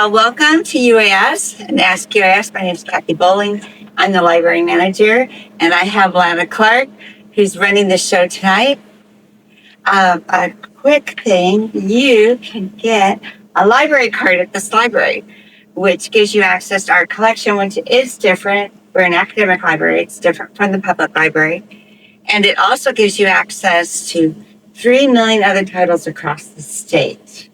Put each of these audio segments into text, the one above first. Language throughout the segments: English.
Well, welcome to UAS and Ask UAS. My name is Kathy Bowling. I'm the library manager, and I have Lana Clark, who's running the show tonight. A quick thing, you can get a library card at this library, which gives you access to our collection, which is different. We're an academic library. It's different from the public library. And it also gives you access to 3 million other titles across the state.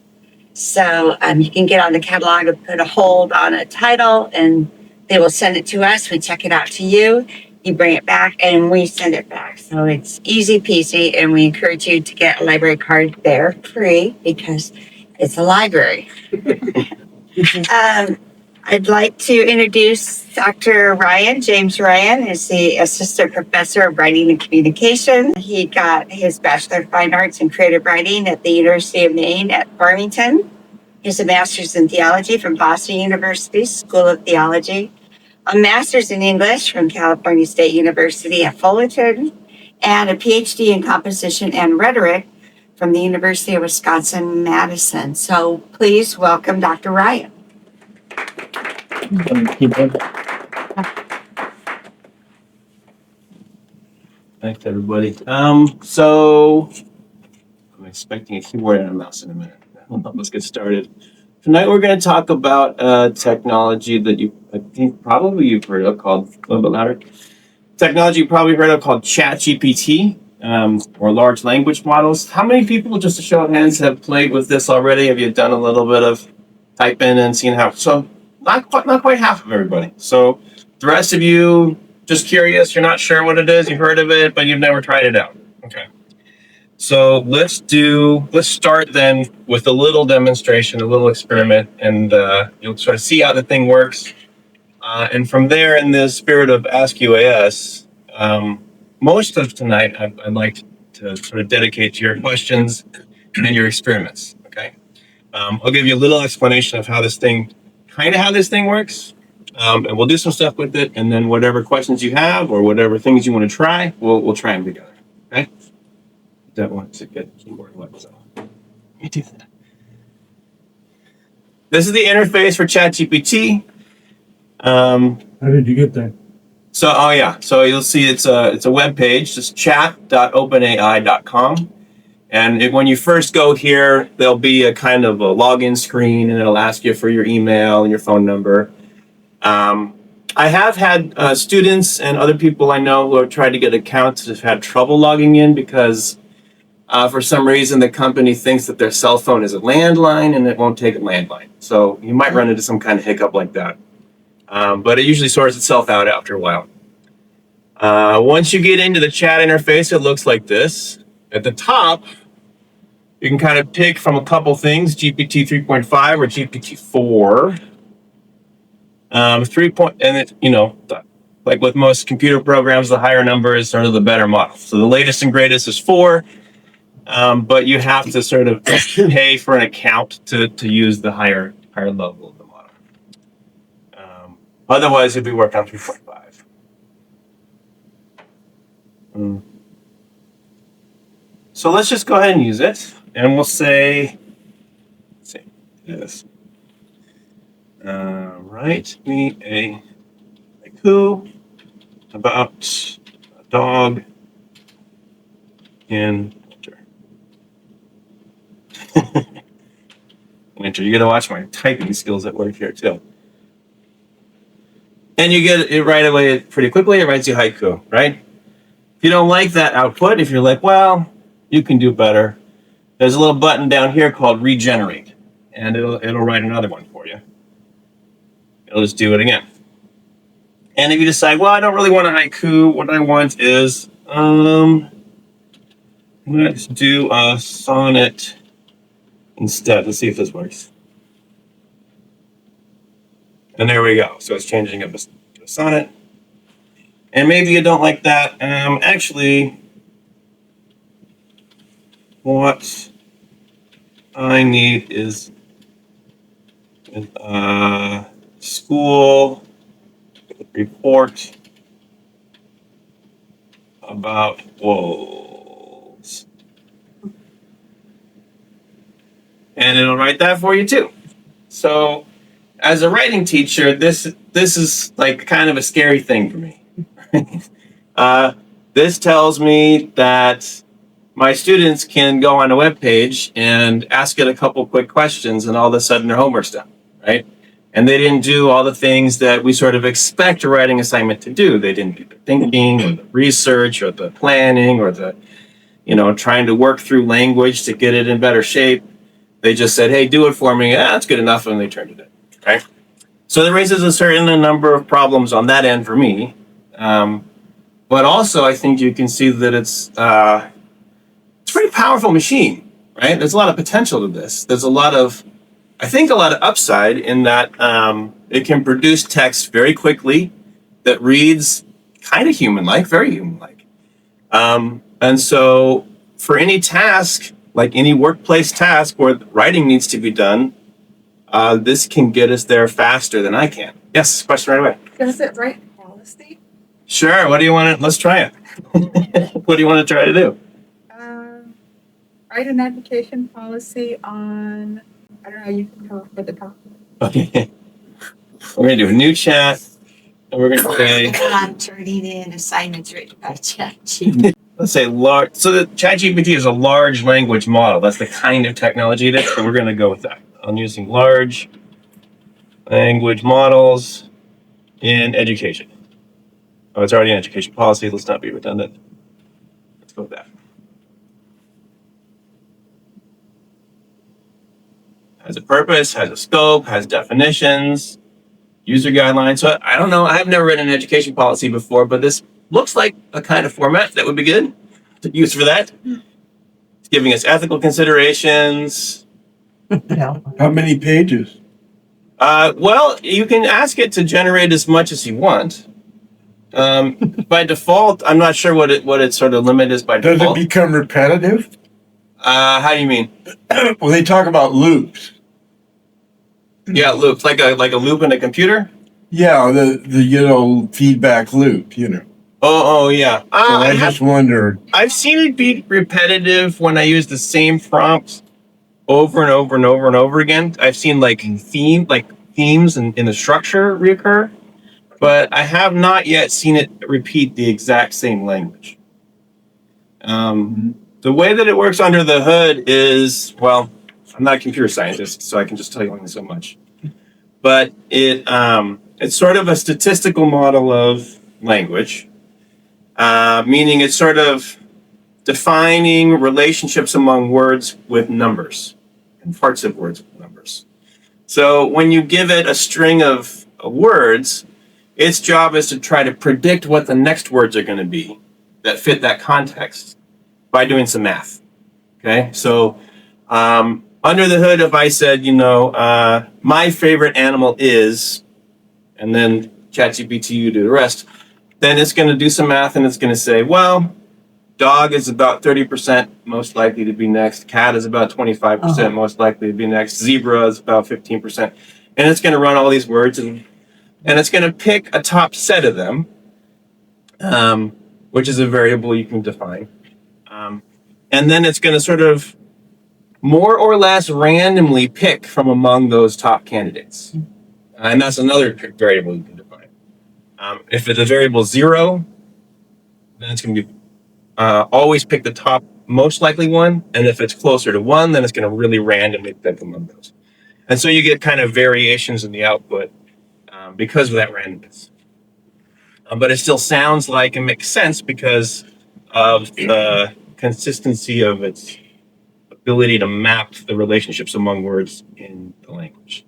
So you can get on the catalog and put a hold on a title, and they will send it to us. We check it out to you. You bring it back, and we send it back. So it's easy peasy, and we encourage you to get a library card there free because it's a library. I'd like to introduce Dr. Ryan. James Ryan is the Assistant Professor of Writing and Communication. He got his Bachelor of Fine Arts in Creative Writing at the University of Maine at Farmington. He has a Master's in Theology from Boston University School of Theology, a Master's in English from California State University at Fullerton, and a PhD in Composition and Rhetoric from the University of Wisconsin-Madison. So please welcome Dr. Ryan. Thanks, everybody. So I'm expecting a keyboard and a mouse in a minute. Let's get started. Tonight we're going to talk about technology that I think probably you've heard of called, a little bit louder, technology you probably heard of called ChatGPT, or large language models. How many people, just a show of hands, have played with this already? Have you done a little bit of typing and seen how? So not quite half of everybody. So the rest of you, just curious, you're not sure what it is, you've heard of it, but you've never tried it out. Okay. So let's start then with a little demonstration, a little experiment, and you'll sort of see how the thing works. And from there, in the spirit of Ask UAS, most of tonight I'd like to sort of dedicate to your questions and your experiments. Okay. I'll give you a little explanation of how this thing works. And we'll do some stuff with it, and then whatever questions you have or whatever things you want to try, we'll try them together. Okay? That one to get the keyboard left, so let me do that. This is the interface for ChatGPT. How did you get that? So you'll see it's a web page, just chat.openai.com. And when you first go here, there'll be a kind of a login screen, and it'll ask you for your email and your phone number. I have had students and other people I know who have tried to get accounts have had trouble logging in because for some reason the company thinks that their cell phone is a landline and it won't take a landline. So you might run into some kind of hiccup like that. But it usually sorts itself out after a while. Once you get into the chat interface, it looks like this. At the top, you can kind of pick from a couple things, GPT 3.5 or GPT 4. 3 point, and it, like with most computer programs, the higher number is sort of the better model. So the latest and greatest is 4, but you have to sort of pay for an account to use the higher level of the model. Otherwise, it'd be work on 3.5. So let's just go ahead and use it, and we'll say, let's see, this. Write me a haiku about a dog in winter. Winter, you gotta watch my typing skills at work here too. And you get it right away pretty quickly, it writes you haiku, right? If you don't like that output, if you're like, well, you can do better, there's a little button down here called regenerate, and it'll write another one for you. It'll just do it again. And if you decide, well, I don't really want a haiku, what I want is, let's do a sonnet instead. Let's see if this works. And there we go. So it's changing up to a sonnet. And maybe you don't like that. Actually, what I need is school report about wolves. And it'll write that for you too. So as a writing teacher, this is like kind of a scary thing for me. This tells me that my students can go on a web page and ask it a couple quick questions, and all of a sudden their homework's done, right? And they didn't do all the things that we sort of expect a writing assignment to do. They didn't do the thinking or the research or the planning or the, trying to work through language to get it in better shape. They just said, hey, do it for me. That's good enough. And they turned it in, right? So that raises a certain number of problems on that end for me. But also, I think you can see that it's a pretty powerful machine, right? There's a lot of potential to this. There's a lot of upside in that it can produce text very quickly that reads kind of human-like, very human-like. And so for any task, like any workplace task where writing needs to be done, this can get us there faster than I can. Yes, question right away. Does it write policy? Sure. What do you want to? Let's try it. What do you want to try to do? Write an education policy on, I don't know, you can come up with a topic. Okay. We're going to do a new chat, and we're going to say, I'm turning in assignments written by ChatGPT. let's say large. So the ChatGPT is a large language model. That's the kind of technology it is. So we're going to go with that. I'm using large language models in education. Oh, it's already in education policy. Let's not be redundant. Let's go with that. Has a purpose, has a scope, has definitions, user guidelines. So I don't know. I have never written an education policy before, but this looks like a kind of format that would be good to use for that. It's giving us ethical considerations. How many pages? Well, you can ask it to generate as much as you want. By default, I'm not sure what its sort of limit is by Does default. it become repetitive? How do you mean? Well, they talk about loops. Yeah, loops, like a loop in a computer. Yeah, the feedback loop. Oh yeah. So I just wondered. I've seen it be repetitive when I use the same prompt over and over and over and over again. I've seen themes in the structure reoccur, but I have not yet seen it repeat the exact same language. The way that it works under the hood is, well, I'm not a computer scientist, so I can just tell you only so much. But it's sort of a statistical model of language, meaning it's sort of defining relationships among words with numbers and parts of words with numbers. So when you give it a string of words, its job is to try to predict what the next words are going to be that fit that context by doing some math. Okay, so under the hood, if I said, my favorite animal is, and then ChatGPT, you do the rest, then it's going to do some math and it's going to say, well, dog is about 30% most likely to be next. Cat is about 25% most likely to be next. Zebra is about 15%. And it's going to run all these words and it's going to pick a top set of them, which is a variable you can define. And then it's going to sort of more or less randomly pick from among those top candidates. And that's another variable you can define. If it's a variable 0, then it's going to be always pick the top most likely one. And if it's closer to 1, then it's going to really randomly pick among those. And so you get kind of variations in the output because of that randomness. But it still sounds like it makes sense because of the consistency of its ability to map the relationships among words in the language.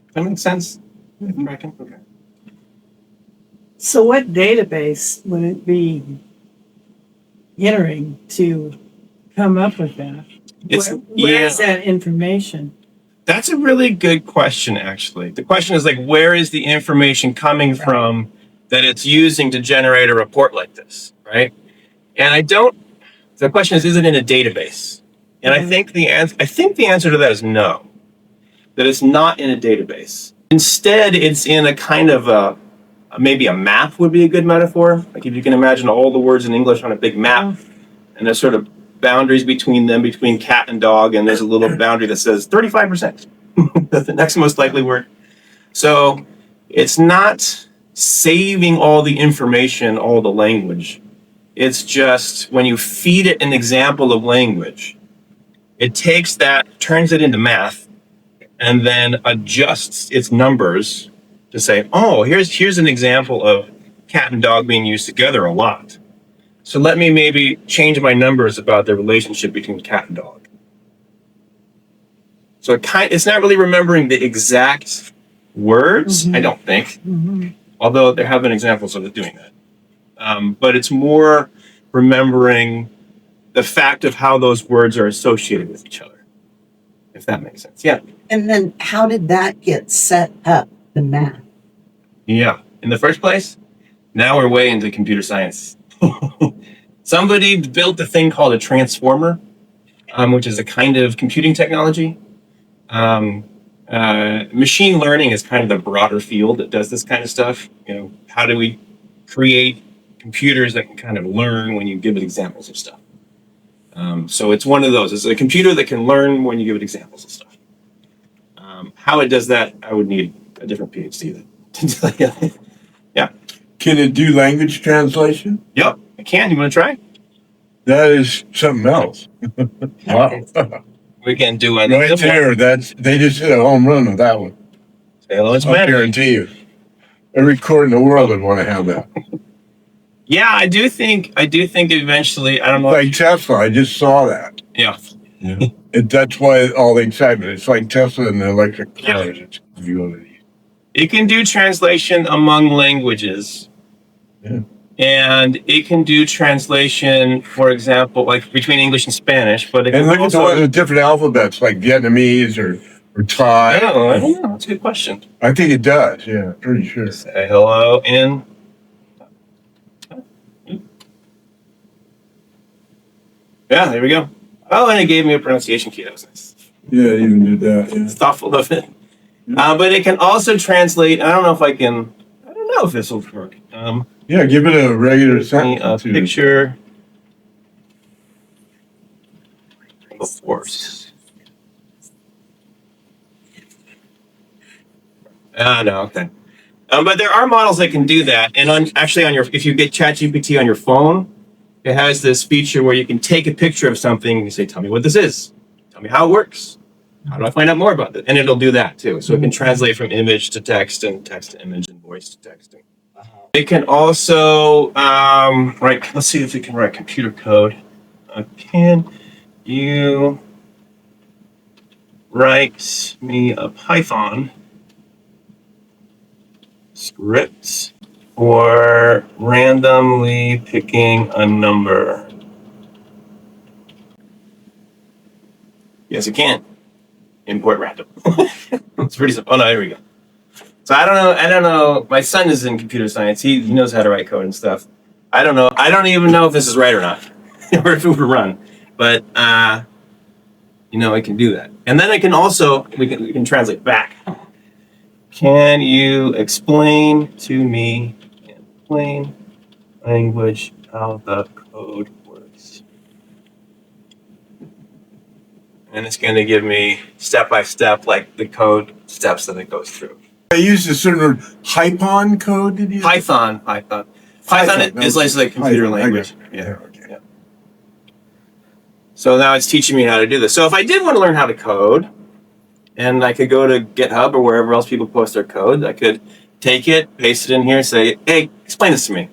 Does that make sense? Mm-hmm. Okay. So what database would it be entering to come up with that? Where is that information? That's a really good question, actually. The question is where is the information coming from that it's using to generate a report like this, right? And the question is it in a database? And I think the answer to that is no, that it's not in a database. Instead, it's in a kind of maybe a map would be a good metaphor. Like if you can imagine all the words in English on a big map, and there's sort of boundaries between them, between cat and dog, and there's a little boundary that says 35%. That's the next most likely word. So it's not saving all the information, all the language. It's just when you feed it an example of language, it takes that, turns it into math, and then adjusts its numbers to say, oh, here's an example of cat and dog being used together a lot. So let me maybe change my numbers about the relationship between cat and dog. So it's not really remembering the exact words, I don't think, although there have been examples of it doing that. But it's more remembering the fact of how those words are associated with each other, if that makes sense. Yeah. And then how did that get set up, the math? Yeah. In the first place, now we're way into computer science. Somebody built a thing called a transformer, which is a kind of computing technology. Machine learning is kind of the broader field that does this kind of stuff. You know, how do we create computers that can kind of learn when you give it examples of stuff? So it's one of those. It's a computer that can learn when you give it examples of stuff. How it does that, I would need a different PhD to tell you. Yeah. Can it do language translation? Yep, I can. You want to try? That is something else. Wow. We can do one. Right there, they just hit a home run with that one. Say hello, it's I'll Matt. guarantee you. Every court in the world would want to have that. Yeah, I do think eventually, I don't know. Like Tesla, I just saw that. Yeah. That's why all the excitement. It's like Tesla and the electric cars. It's beauty. It can do translation among languages. Yeah. And it can do translation, for example, like between English and Spanish, but it And can look at the also... ones with different alphabets, like Vietnamese or Thai. I don't know. That's a good question. I think it does. Yeah, pretty sure. Say hello in... Yeah, there we go. Oh, and it gave me a pronunciation key. That was nice. Yeah, it even did that. Yeah. It's thoughtful of it. But it can also translate... I don't know if this will work. Yeah, give it a regular A sentence. too. picture of a horse. No, okay. But there are models that can do that, and if you get ChatGPT on your phone, it has this feature where you can take a picture of something and you say, "Tell me what this is. Tell me how it works. How do I find out more about it?" And it'll do that too. So it can translate from image to text and text to image and voice to texting. It can also write. Let's see if it can write computer code. Can you write me a Python script for randomly picking a number? Yes, it can. Import random. It's pretty simple. Oh no, here we go. So I don't know. My son is in computer science. He knows how to write code and stuff. I don't know. I don't even know if this is right or not, or if it would run. But it can do that. And then it can also we can translate back. Can you explain to me in plain language how the code works? And it's going to give me step by step, like the code steps that it goes through. I used a certain Hypon code. Did you? Python is like computer Python, language. Yeah. Okay. Yeah. So now it's teaching me how to do this. So if I did want to learn how to code, and I could go to GitHub or wherever else people post their code, I could take it, paste it in here, say, "Hey, explain this to me.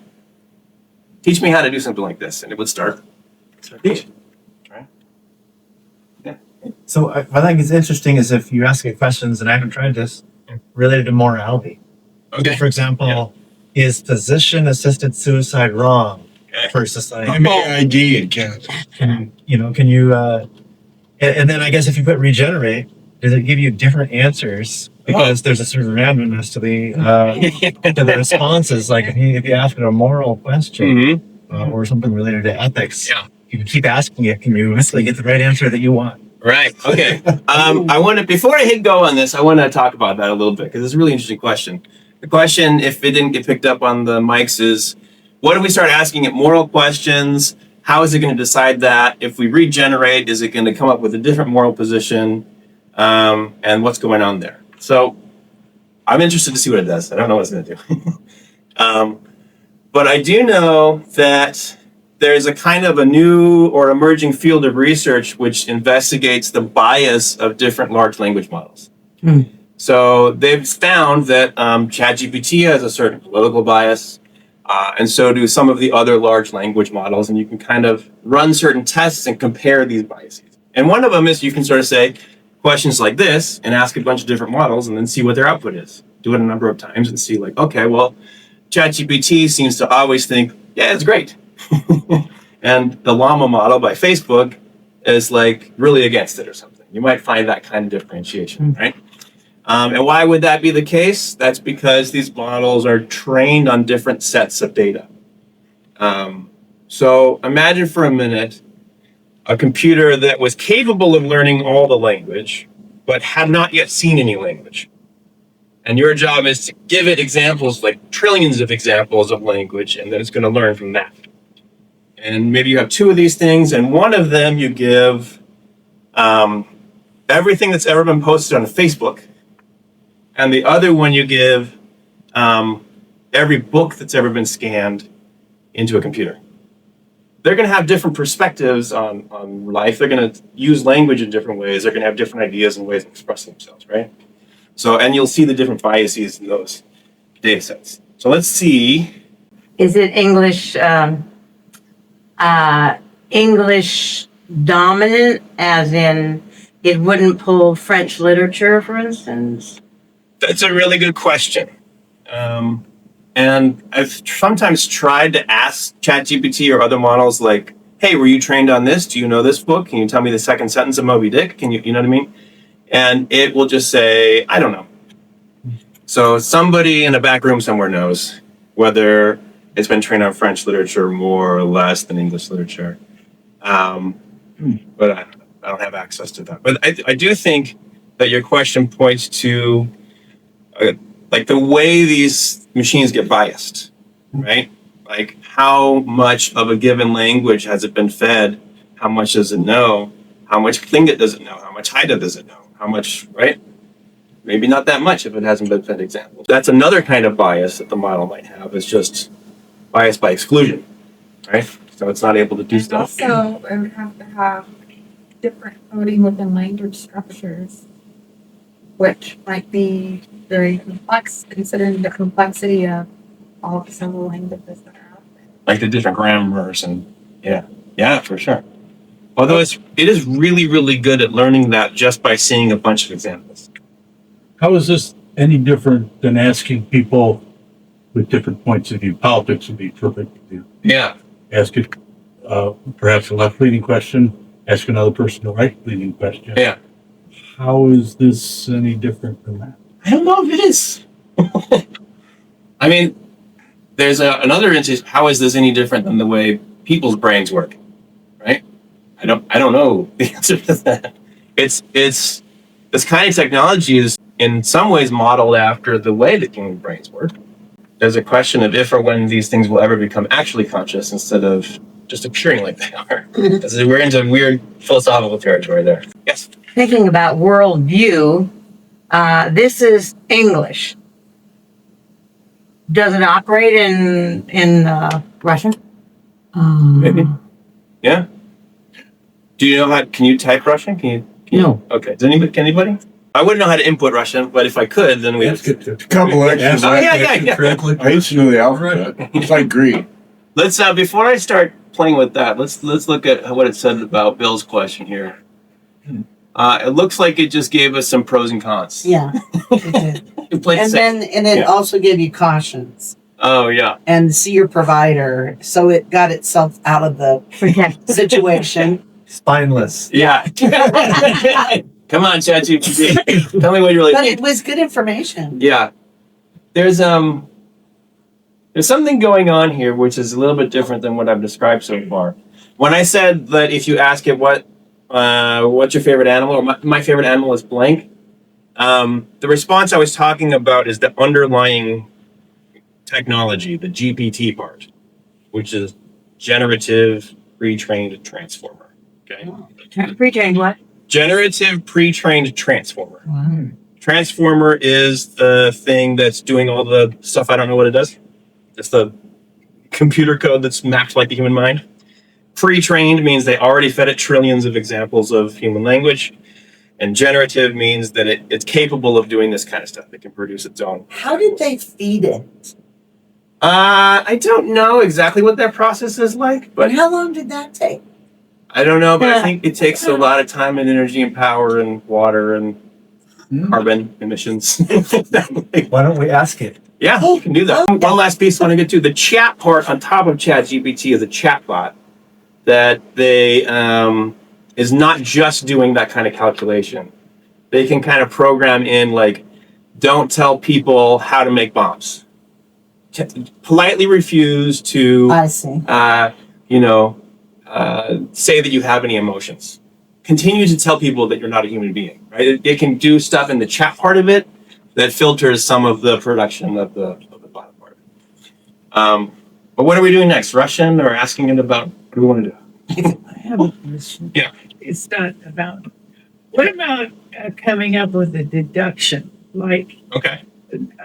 Teach me how to do something like this," and it would start teaching. So I think it's interesting is if you ask it questions, and I haven't tried this, related to morality. Okay. For example, is physician-assisted suicide wrong for society? I'm AID and can't. Can you, and then I guess if you put regenerate, does it give you different answers? Because there's a certain randomness to the responses. Like if you ask it a moral question or something related to ethics, you keep asking it, can you actually get the right answer that you want? Right. Okay. Before I hit go on this, I want to talk about that a little bit because it's a really interesting question. The question, if it didn't get picked up on the mics, is what if we start asking it moral questions? How is it going to decide that? If we regenerate, is it going to come up with a different moral position? And what's going on there? So I'm interested to see what it does. I don't know what it's going to do. But I do know that there's a kind of a new or emerging field of research which investigates the bias of different large language models. So they've found that ChatGPT has a certain political bias, and so do some of the other large language models. And you can kind of run certain tests and compare these biases. And one of them is you can sort of say questions like this and ask a bunch of different models and then see what their output is. Do it a number of times and see like, okay, well, ChatGPT seems to always think, yeah, it's great. And the Llama model by Facebook is like really against it or something. You might find that kind of differentiation, right? And why would that be the case? That's because these models are trained on different sets of data. So imagine for a minute a computer that was capable of learning all the language, but had not yet seen any language. And your job is to give it examples, like trillions of examples of language, and then it's going to learn from that. And maybe you have two of these things, and one of them you give everything that's ever been posted on Facebook, and the other one you give every book that's ever been scanned into a computer. They're going to have different perspectives on life. They're going to use language in different ways. They're going to have different ideas and ways of expressing themselves, right? So, and you'll see the different biases in those data sets. So let's see. Is it English dominant, as in it wouldn't pull French literature, for instance? That's a really good question. And I've sometimes tried to ask ChatGPT or other models like, hey, were you trained on this? Do you know this book? Can you tell me the second sentence of Moby Dick? Can you know what I mean? And it will just say, I don't know. So somebody in a back room somewhere knows whether it's been trained on French literature more or less than English literature. But I don't have access to that. But I do think that your question points to like the way these machines get biased, right? Like how much of a given language has it been fed? How much does it know? How much Tlingit does it know? How much Haida does it know? How much, right? Maybe not that much if it hasn't been fed examples. That's another kind of bias that the model might have. It's just bias by exclusion, right? So it's not able to do And stuff. also, it would have to have different coding within language structures, which might be very complex considering the complexity of all the several languages that are out there. Like the different grammars and yeah, for sure. Although it is really, really good at learning that just by seeing a bunch of examples. How is this any different than asking people with different points of view? Politics would be perfect. Yeah. Ask it perhaps a left-leaning question, ask another person a right-leaning question. Yeah. How is this any different than that? I don't know if it is. I mean, there's another instance. How is this any different than the way people's brains work? Right? I don't know the answer to that. It's this kind of technology is in some ways modeled after the way that human brains work. There's a question of if or when these things will ever become actually conscious instead of just appearing like they are. We're into weird philosophical territory there. Yes. Thinking about worldview, this is English. Does it operate in Russian? Maybe. Yeah. Do you know how? Can you type Russian? Can you? No. Okay. Does anybody? Can anybody? I wouldn't know how to input Russian, but if I could, then we. A couple extras. Oh, yeah. I used to know the alphabet. It's like Greek. Let's before I start playing with that, let's look at what it said about Bill's question here. It looks like it just gave us some pros and cons. Yeah, it did. It played And safe. then it Yeah. also gave you cautions Oh yeah. and see your provider. So it got itself out of the situation. Spineless. Yeah. Come on, ChatGPT. Tell me what you really But think. it was good information. Yeah. There's something going on here which is a little bit different than what I've described so far. When I said that if you ask it what's your favorite animal, or my favorite animal is blank, the response I was talking about is the underlying technology, the GPT part, which is generative pre-trained transformer. Okay. Pre-trained what? Generative pre-trained transformer. Transformer is the thing that's doing all the stuff. I don't know what it does. It's the computer code that's mapped like the human mind. Pre-trained means they already fed it trillions of examples of human language. And generative means that it's capable of doing this kind of stuff. It can produce its own. How did they feed it? I don't know exactly what that process is like, but And how long did that take? I don't know, but I think it takes a lot of time and energy and power and water and carbon emissions. Why don't we ask it? Yeah, you can do that. One last piece I want to get to. The chat part on top of ChatGPT is a chatbot that they is not just doing that kind of calculation. They can kind of program in like, don't tell people how to make bombs. Politely refuse to, I see. say that you have any emotions. Continue to tell people that you're not a human being, right? It can do stuff in the chat part of it that filters some of the production of the bottom part. But what are we doing next? Russian or asking it about what do we want to do? I have a question. Yeah. It's not about, what about coming up with a deduction, like Okay.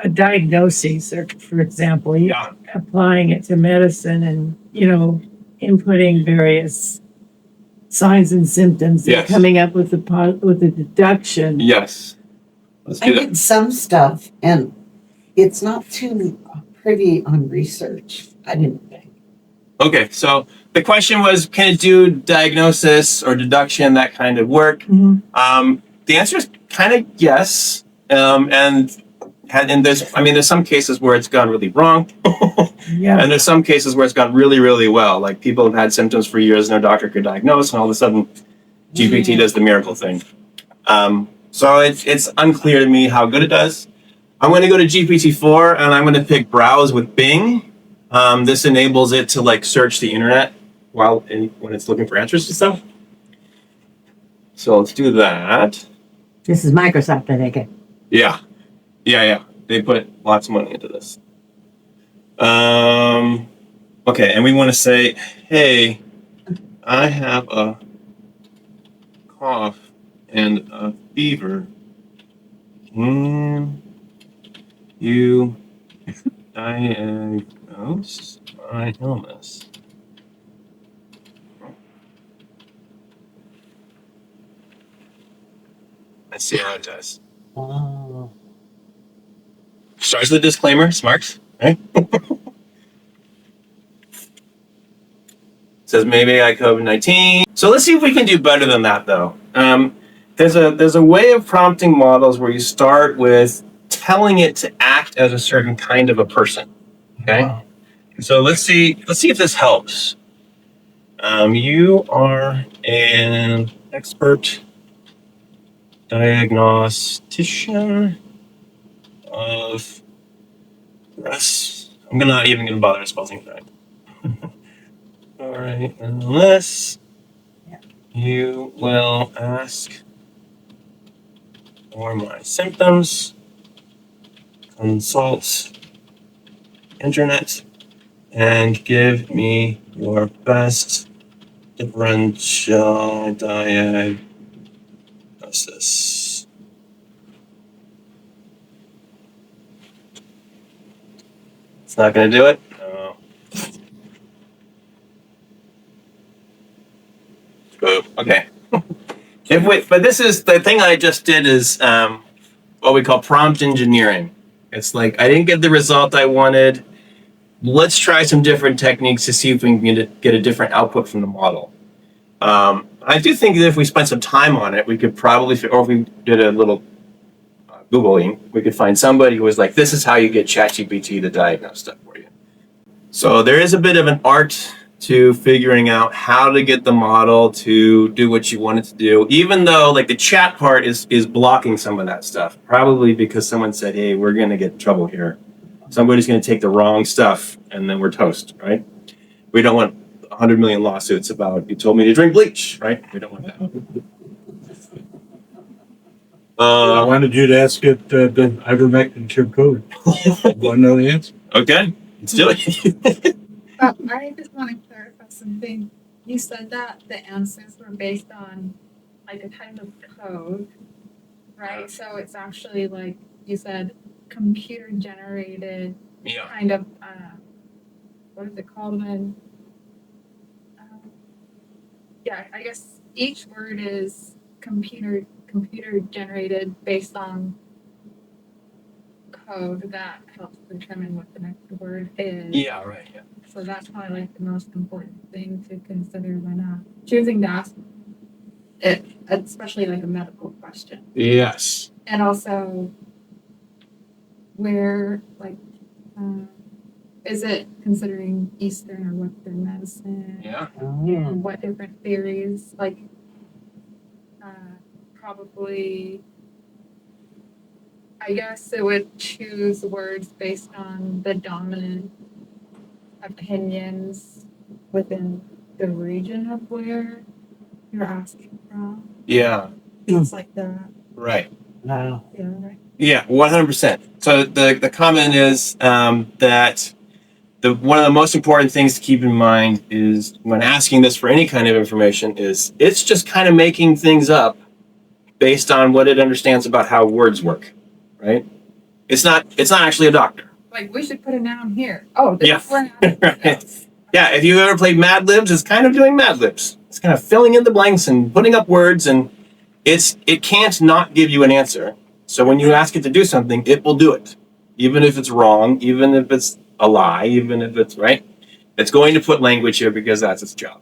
a diagnosis, or for example, you Yeah. applying it to medicine and, inputting various signs and symptoms Yes. and coming up with a deduction. Yes. Let's I do that. did some stuff, and it's not too pretty on research. I didn't think. Okay, so the question was, can it do diagnosis or deduction, that kind of work? Mhm. The answer is kind of yes. And there's some cases where it's gone really wrong. Yeah. And there's some cases where it's gone really, really well. Like people have had symptoms for years, no doctor could diagnose, and all of a sudden GPT does the miracle thing. So it's unclear to me how good it does. I'm going to go to GPT-4 and I'm going to pick browse with Bing. This enables it to like search the internet when it's looking for answers to stuff. So let's do that. This is Microsoft, I think. Yeah. They put lots of money into this. Okay, and we want to say, hey, I have a cough and a fever. Can you diagnose my illness? Let's see how it does. Oh. Starts with a disclaimer, Smarks, right? Says maybe I COVID-19. So let's see if we can do better than that, though. There's a way of prompting models where you start with telling it to act as a certain kind of a person. Okay. Wow. So let's see if this helps. You are an expert diagnostician of breast. I'm not even gonna bother spelling it right. All right, unless you will ask for my symptoms, consult internet, and give me your best differential diagnosis. It's not going to do it? No. Boo. Okay. But this is the thing I just did is what we call prompt engineering. It's like I didn't get the result I wanted. Let's try some different techniques to see if we can get a different output from the model. I do think that if we spent some time on it, we could probably, or if we did a little Googling, we could find somebody who was like, this is how you get ChatGPT to diagnose stuff for you. So there is a bit of an art to figuring out how to get the model to do what you want it to do, even though like the chat part is blocking some of that stuff, probably because someone said, hey, we're going to get in trouble here. Somebody's going to take the wrong stuff and then we're toast, right? We don't want 100 million lawsuits about you told me to drink bleach, right? We don't want that. I wanted you to ask it the ivermectin chip code. Want to know the answer? Okay, let's do it. I just want to clarify something. You said that the answers were based on like a type of code right? So it's actually like you said, computer generated Yeah. kind of, what is it called then? Yeah, I guess each word is computer generated based on code that helps determine what the next word is. Yeah, right. Yeah. So that's probably like the most important thing to consider when choosing to ask it, especially like a medical question. Yes. And also where like is it considering Eastern or Western medicine? Yeah. And what different theories like probably I guess it would choose words based on the dominant opinions within the region of where you're asking from. Yeah. Things like that. Right. Wow. Yeah, right. Yeah. 100%. So the comment is that one of the most important things to keep in mind is when asking this for any kind of information is it's just kind of making things up based on what it understands about how words work, right? It's not actually a doctor. Like we should put a noun here. Oh, this Yeah. is where Right. Yeah, if you've ever played Mad Libs, it's kind of doing Mad Libs. It's kind of filling in the blanks and putting up words, and it can't not give you an answer. So when you ask it to do something, it will do it, even if it's wrong, even if it's a lie, even if it's right. It's going to put language here because that's its job.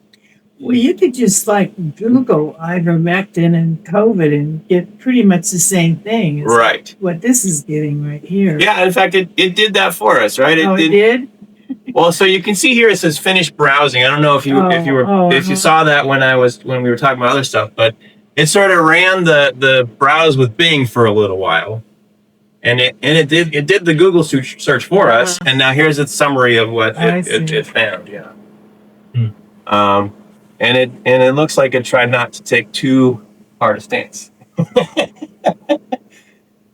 Well, you could just like Google ivermectin and COVID and get pretty much the same thing as Right. what this is getting right here. Yeah, in fact, it did that for us, right? Oh, it did? Well, so you can see here it says finish browsing. I don't know if you saw that when we were talking about other stuff, but it sort of ran the browse with Bing for a little while, and it did the Google search for us, and now here's its summary of what it found. Yeah. And it looks like it tried not to take too hard a stance.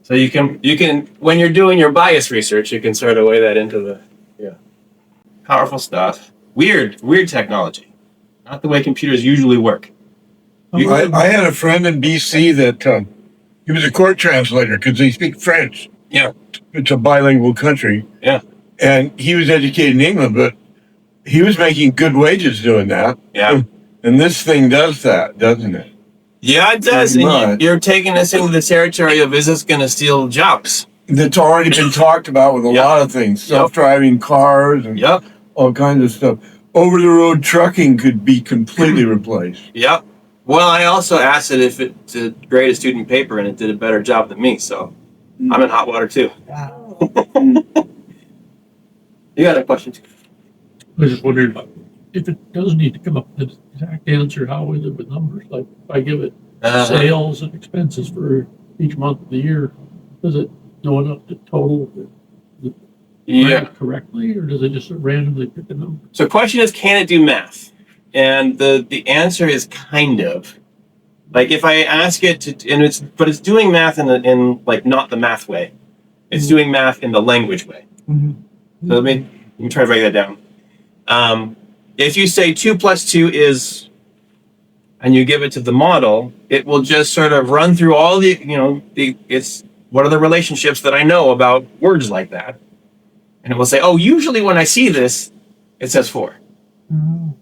So you can when you're doing your bias research, you can sort of weigh that into the powerful stuff. Weird technology, not the way computers usually work. I had a friend in BC that he was a court translator because they speak French. Yeah, it's a bilingual country. Yeah, and he was educated in England, but he was making good wages doing that. Yeah, and this thing does that, doesn't it? Yeah, it does. And you're taking us into the territory of, is this going to steal jobs? That's already been talked about with a lot of things. Self-driving cars and all kinds of stuff. Over-the-road trucking could be completely replaced. Yep. Well, I also asked it if it to grade a student paper, and it did a better job than me. So I'm in hot water too. Wow. You got a question too? I was just wondering if it does need to come up with the exact answer, how is it with numbers? Like if I give it sales and expenses for each month of the year, does it know enough to total correctly, or does it just randomly pick a number? So the question is, can it do math? And the answer is kind of. Like if I ask it to, and it's doing math in like not the math way. It's doing math in the language way. So let me try to break that down. If you say 2 plus 2 is, and you give it to the model, it will just sort of run through all it's what are the relationships that I know about words like that, and it will say, oh, usually when I see this, it says 4.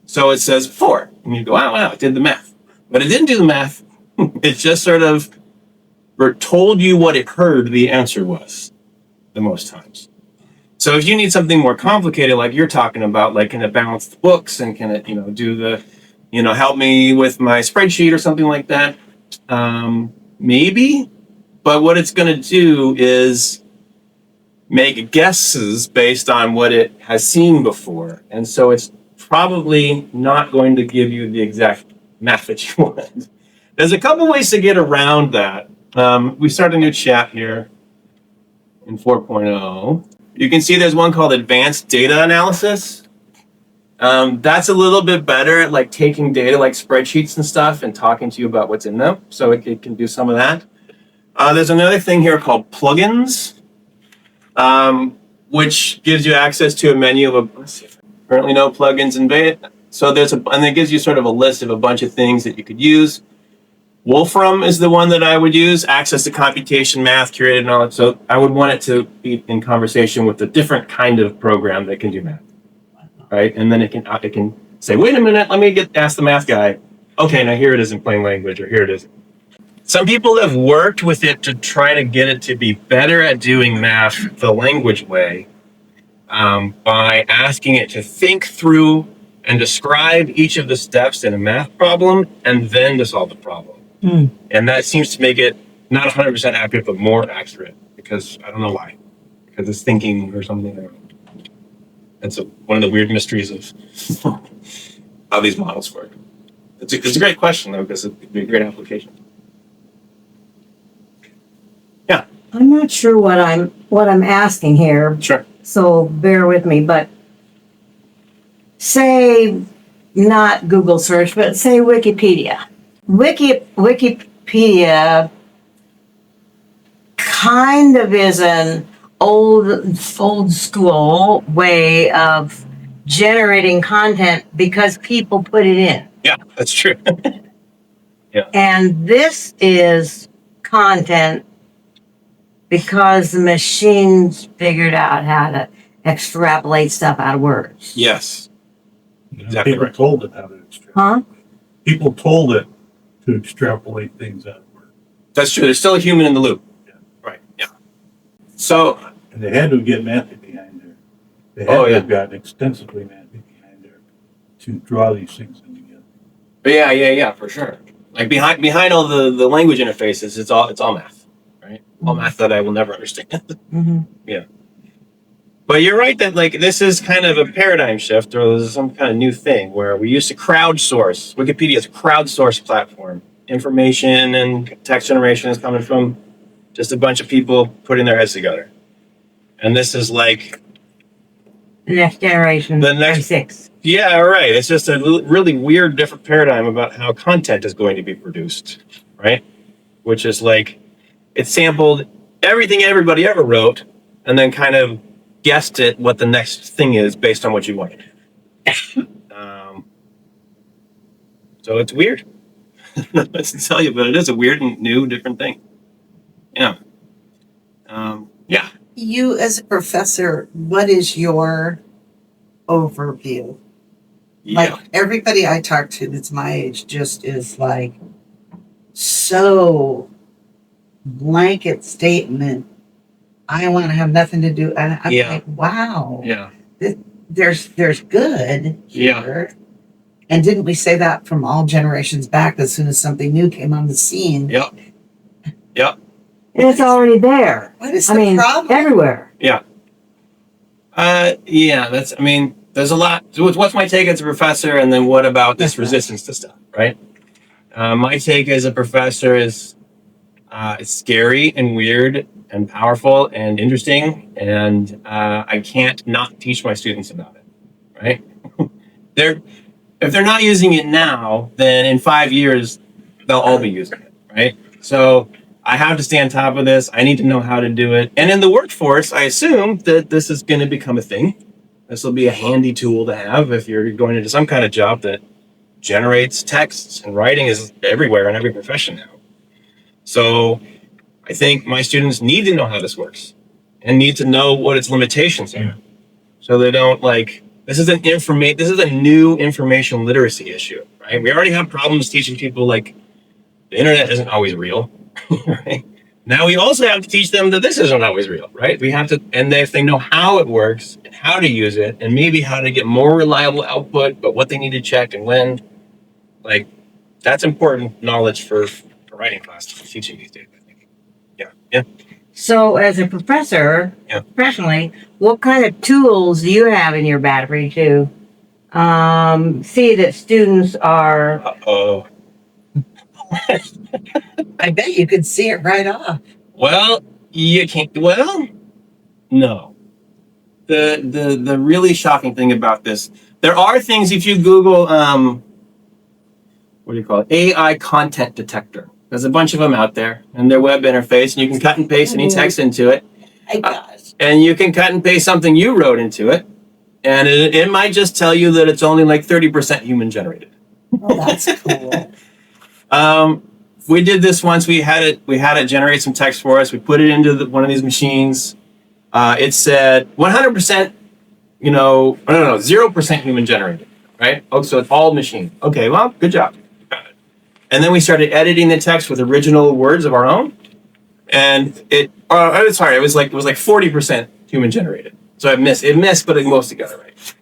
So it says 4, and you go, wow, it did the math, but it didn't do the math. It just sort of told you what it heard the answer was, the most times. So if you need something more complicated, like you're talking about, like can it balance the books and can it, do the, help me with my spreadsheet or something like that, maybe. But what it's going to do is make guesses based on what it has seen before. And so it's probably not going to give you the exact math that you want. There's a couple ways to get around that. We start a new chat here in 4.0. You can see there's one called Advanced Data Analysis. That's a little bit better at like taking data like spreadsheets and stuff and talking to you about what's in them. So it can do some of that. There's another thing here called plugins, which gives you access to a menu of currently no plugins in beta. So and it gives you sort of a list of a bunch of things that you could use. Wolfram is the one that I would use, access to computation, math, curated knowledge. So I would want it to be in conversation with a different kind of program that can do math, right? And then it can say, wait a minute, let me ask the math guy. Okay, now here it is in plain language, or here it is. Some people have worked with it to try to get it to be better at doing math the language way, by asking it to think through and describe each of the steps in a math problem and then to solve the problem. And that seems to make it not 100% accurate, but more accurate, because I don't know why. Because it's thinking or something. I don't know. That's one of the weird mysteries of how these models work. It's a great question, though, because it'd be a great application. Yeah. I'm not sure what I'm asking here, Sure. so bear with me, but say not Google search, but say Wikipedia. Wikipedia kind of is an old school way of generating content because people put it in. Yeah, that's true. And this is content because the machines figured out how to extrapolate stuff out of words. Yes. Exactly. People right. told it how to extrapolate. Huh? People told it to extrapolate things out of words. That's true. There's still a human in the loop. Yeah. Right. Yeah. So. And they had to get math behind there. They had to have gotten extensively math behind there to draw these things in together. But yeah, for sure. Like behind all the language interfaces, it's all math, right? All math that I will never understand. Mm-hmm. Yeah. But you're right that like this is kind of a paradigm shift, or this is some kind of new thing where we used to crowdsource. Wikipedia is a crowdsourced platform. Information and text generation is coming from just a bunch of people putting their heads together. And this is like The next generation. The next- 36. yeah, right. It's just a really weird, different paradigm about how content is going to be produced, right? Which is like, it sampled everything everybody ever wrote and then kind of guessed at what the next thing is based on what you wanted. So it's weird. Let's tell you, but it is a weird and new, different thing. Yeah. Yeah. You, as a professor, what is your overview? Yeah. Like everybody I talk to that's my age just is like so blanket statement. I want to have nothing to do. And I'm Yeah. like, wow. Yeah. There's good Yeah. here. And didn't we say that from all generations back? As soon as something new came on the scene, Yep. Yep. And it's already there. what is I the mean, problem? everywhere. Yeah, there's a lot. So what's my take as a professor, and then what about this resistance to stuff, right? My take as a professor is it's scary and weird and powerful and interesting, and I can't not teach my students about it, right? If they're not using it now, then in 5 years, they'll all be using it, right? So I have to stay on top of this. I need to know how to do it. And in the workforce, I assume that this is going to become a thing. This will be a handy tool to have if you're going into some kind of job that generates texts, and writing is everywhere in every profession now. So I think my students need to know how this works and need to know what its limitations are. So they don't this is a new information literacy issue, right? We already have problems teaching people the internet isn't always real. Right? Now we also have to teach them that this isn't always real, right? We have to, and if they know how it works and how to use it, and maybe how to get more reliable output, but what they need to check and when, that's important knowledge for writing class to be teaching these days, I think. Yeah. So, as a professor, Yeah. professionally, what kind of tools do you have in your battery to see that students are? Uh-oh. I bet you could see it right off. Well, you can't. Well, no. The really shocking thing about this, there are things if you Google what do you call it? AI content detector. There's a bunch of them out there in their web interface, and you can cut and paste any text into it. My gosh. And you can cut and paste something you wrote into it, and it might just tell you that it's only 30% human generated. Oh, that's cool. We did this once. We had it generate some text for us. We put it into one of these machines. It said 100%, no, 0% human generated, right? Oh, so it's all machine. Okay, well, good job. And then we started editing the text with original words of our own. And it was like 40% human generated. So it missed putting most together, right?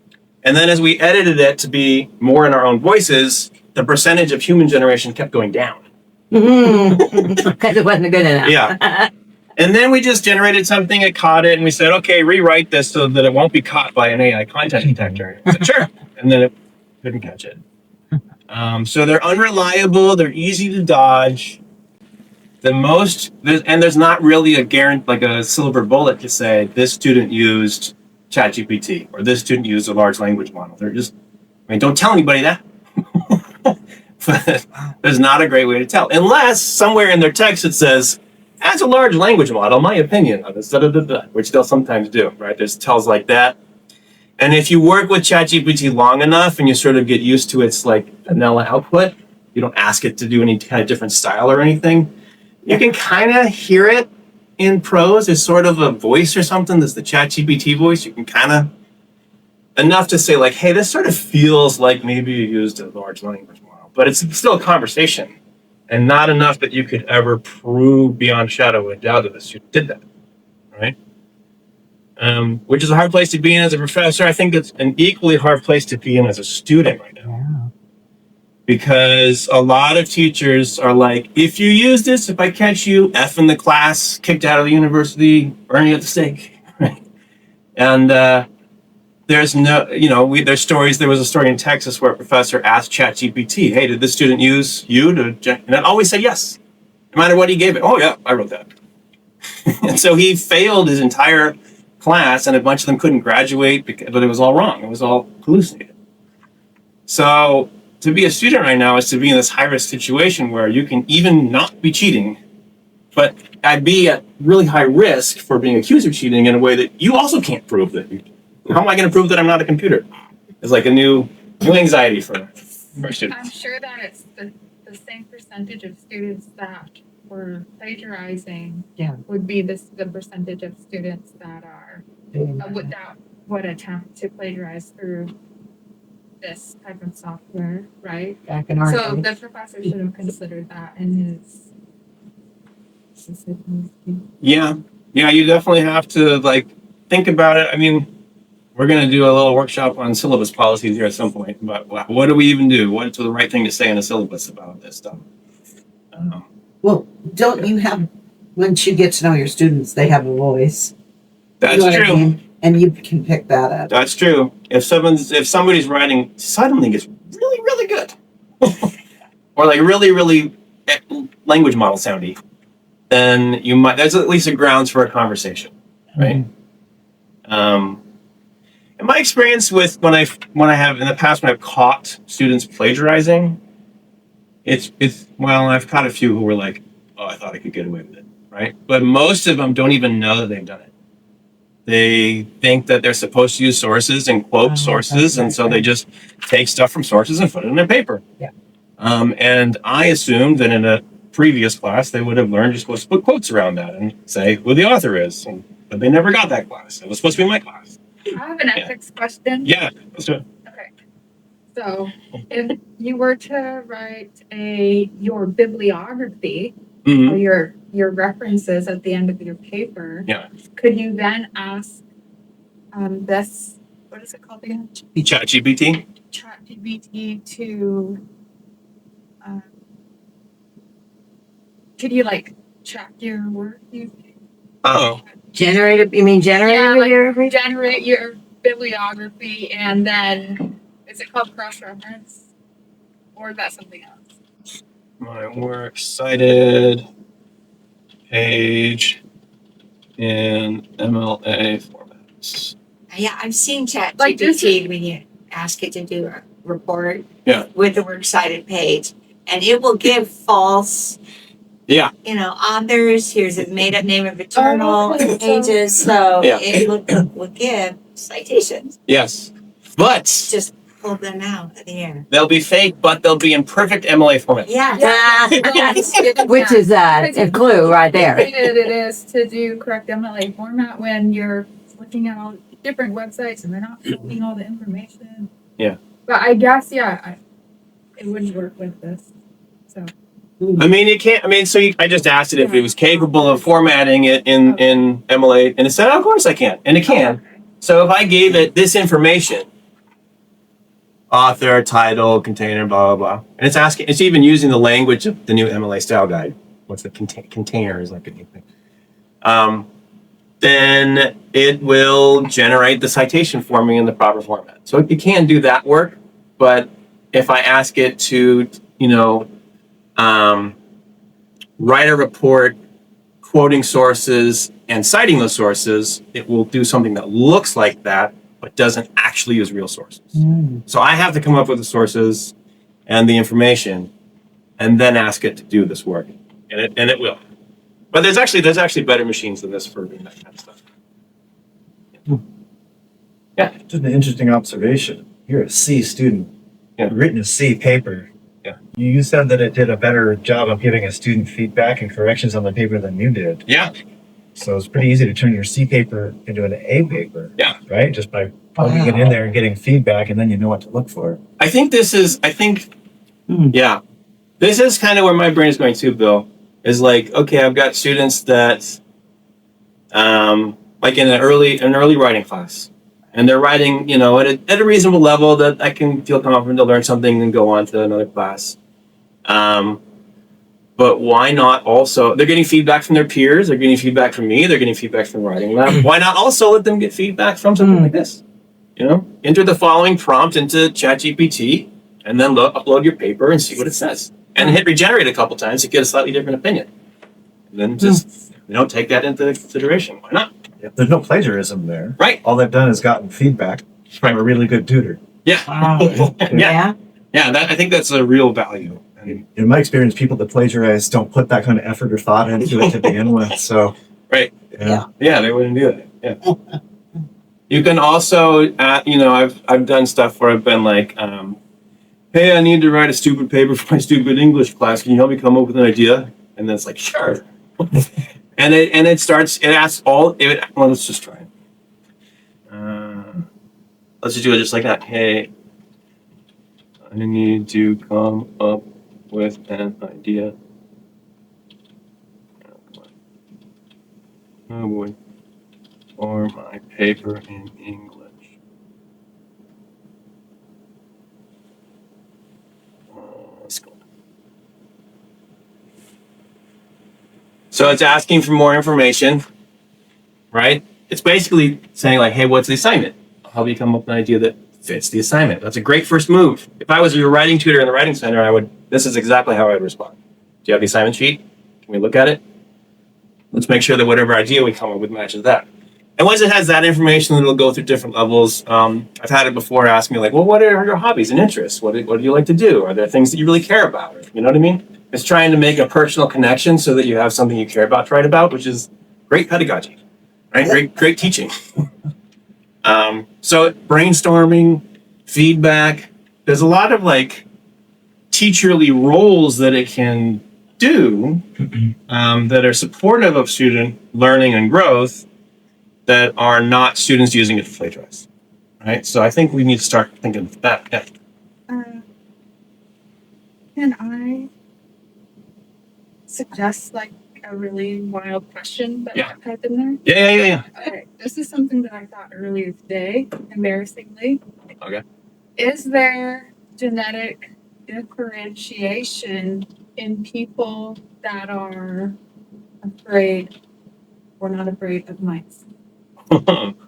And then as we edited it to be more in our own voices, the percentage of human generation kept going down. Because it wasn't good enough. Yeah. And then we just generated something, it caught it, and we said, okay, rewrite this so that it won't be caught by an AI content detector. I said, sure. And then it couldn't catch it. So they're unreliable, they're easy to dodge. There's not really a guarantee, like a silver bullet to say this student used ChatGPT or this student used a large language model. Don't tell anybody that. But there's not a great way to tell, unless somewhere in their text it says, as a large language model, my opinion of this, which they'll sometimes do, right? There's tells like that. And if you work with ChatGPT long enough and you sort of get used to its like vanilla output, you don't ask it to do any kind of different style or anything, you can kind of hear it in prose. There's sort of a voice or something. There's the ChatGPT voice. You can kind of, enough to say like, hey, this sort of feels like maybe you used a large language model, but it's still a conversation. And not enough that you could ever prove beyond shadow of a doubt that the student did that, right? Which is a hard place to be in as a professor. I think it's an equally hard place to be in as a student right now. Yeah. Because a lot of teachers are like, if you use this, if I catch you, F in the class, kicked out of the university, burning at the stake, right? And there's no, there's stories. There was a story in Texas where a professor asked ChatGPT, hey, did this student use you to, and it always said yes, no matter what he gave it. Oh yeah, I wrote that. And so he failed his entire class, and a bunch of them couldn't graduate but it was all wrong. It was all hallucinated. So to be a student right now is to be in this high-risk situation where you can even not be cheating, but I'd be at really high risk for being accused of cheating in a way that you also can't prove that you. How am I going to prove that I'm not a computer? It's like a new anxiety for students. I'm sure that it's the same percentage of students that were plagiarizing would be the percentage of students that are would attempt to plagiarize through this type of software, right? Back in our So day. the professor should have considered that in his decisions. Yeah, you definitely have to think about it. I mean, we're going to do a little workshop on syllabus policies here at some point, but what do we even do? What's the right thing to say in a syllabus about this stuff? Well, don't you have, once you get to know your students, they have a voice. That's You know what I true. mean? And you can pick that up. That's true. If somebody's writing suddenly gets really, really good, or like really, really language model soundy, then there's at least a grounds for a conversation, right? In my experience with when I have in the past when I've caught students plagiarizing, I've caught a few who were like, oh, I thought I could get away with it, right? But most of them don't even know that they've done it. They think that they're supposed to use sources and quote sources, and so they just take stuff from sources and put it in their paper. Yeah. And I assumed that in a previous class they would have learned you're supposed to put quotes around that and say who the author is, but they never got that class. It was supposed to be my class. I have an ethics question. Yeah, let's do it. Okay. So if you were to write your bibliography Mhm. or your references at the end of your paper, Yeah. could you then ask this, what is it called again? ChatGPT. ChatGPT to could you check your work using Oh. Generate generate your bibliography and then is it called cross-reference or is that something else? My works cited page in MLA formats. Yeah, I've seen Like this ChatGPT when you ask it to do a report Yeah. with the works cited page, and it will give false, Yeah. authors. Here's a made-up name of a journal, Oh, okay. pages. So Yeah. it will give citations. Yes. But It's just pull them out of the air. They'll be fake, but they'll be in perfect MLA format. Yeah. Which is a clue right there. Complicated it is to do correct MLA format when you're looking at all different websites and they're not filling all the information. Yeah. But I guess it wouldn't work with this. So I mean, you can't. I mean, I just asked it if it was capable of formatting it in MLA, and it said, "Of course I can," and it can. So if I gave it this information, author, title, container, blah blah blah, and it's even using the language of the new MLA style guide. What's the container is like a new thing. Then it will generate the citation forming in the proper format. So it can do that work, but if I ask it to, write a report, quoting sources and citing those sources, it will do something that looks like that, but doesn't actually use real sources. So I have to come up with the sources and the information, and then ask it to do this work, and it will. But there's actually better machines than this for doing that kind of stuff. Yeah. Just an interesting observation. You're a C student. Yeah. Written a C paper. Yeah. You said that it did a better job of giving a student feedback and corrections on the paper than you did. Yeah. So it's pretty easy to turn your C paper into an A paper. Yeah. Right? Just by plugging it in there and getting feedback, and then you know what to look for. Yeah. This is kind of where my brain is going to, Bill. Is like, okay, I've got students that, like in an early writing class, and they're writing, at a reasonable level that I can feel confident to learn something and go on to another class. But why not also? They're getting feedback from their peers. They're getting feedback from me. They're getting feedback from the writing lab. Why not also let them get feedback from something like this? Enter the following prompt into ChatGPT, and then upload your paper and see what it says. And hit regenerate a couple times to get a slightly different opinion. And then just, take that into consideration. Why not? Yeah, there's no plagiarism there. Right. All they've done is gotten feedback from a really good tutor. Yeah. Yeah. Yeah, I think that's a real value. And, In my experience, people that plagiarize don't put that kind of effort or thought into it to begin with. So, right. yeah. Yeah, they wouldn't do that. Yeah. You can also, I've done stuff where I've been like, hey, I need to write a stupid paper for my stupid English class. Can you help me come up with an idea? And then it's like, sure. and it asks let's just try it. Let's just do it just like that. Hey, I need to come up with an idea. Oh boy. For my paper in English. Let's go. So it's asking for more information, right? It's basically saying like, hey, what's the assignment? I'll help you come up with an idea that fits the assignment. That's a great first move. If I was your writing tutor in the writing center, this is exactly how I would respond. Do you have the assignment sheet? Can we look at it? Let's make sure that whatever idea we come up with matches that. And once it has that information, it'll go through different levels. I've had it before ask me like, well, what are your hobbies and interests? What do you like to do? Are there things that you really care about? You know what I mean? It's trying to make a personal connection so that you have something you care about to write about, which is great pedagogy, right? Great teaching. So brainstorming, feedback, there's a lot of like teacherly roles that it can do that are supportive of student learning and growth that are not students using it to plagiarize, right? So I think we need to start thinking of that. Yeah. Can I suggest like a really wild question that I typed in there? Yeah. Okay, this is something that I thought earlier today, embarrassingly. Okay. Is there genetic differentiation in people that are afraid or not afraid of mice?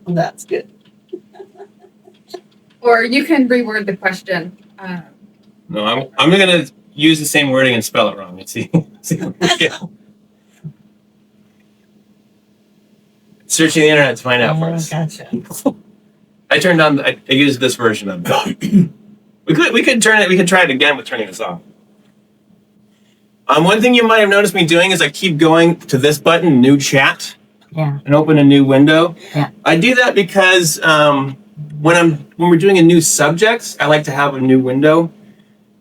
That's good. Or you can reword the question. No, I'm gonna use the same wording and spell it wrong. Let's see. Searching the internet to find out for us. Gotcha. I used this version of it. We could try it again with turning this off. One thing you might have noticed me doing is I keep going to this button, new chat. Yeah. And open a new window. Yeah. I do that because when we're doing a new subject, I like to have a new window.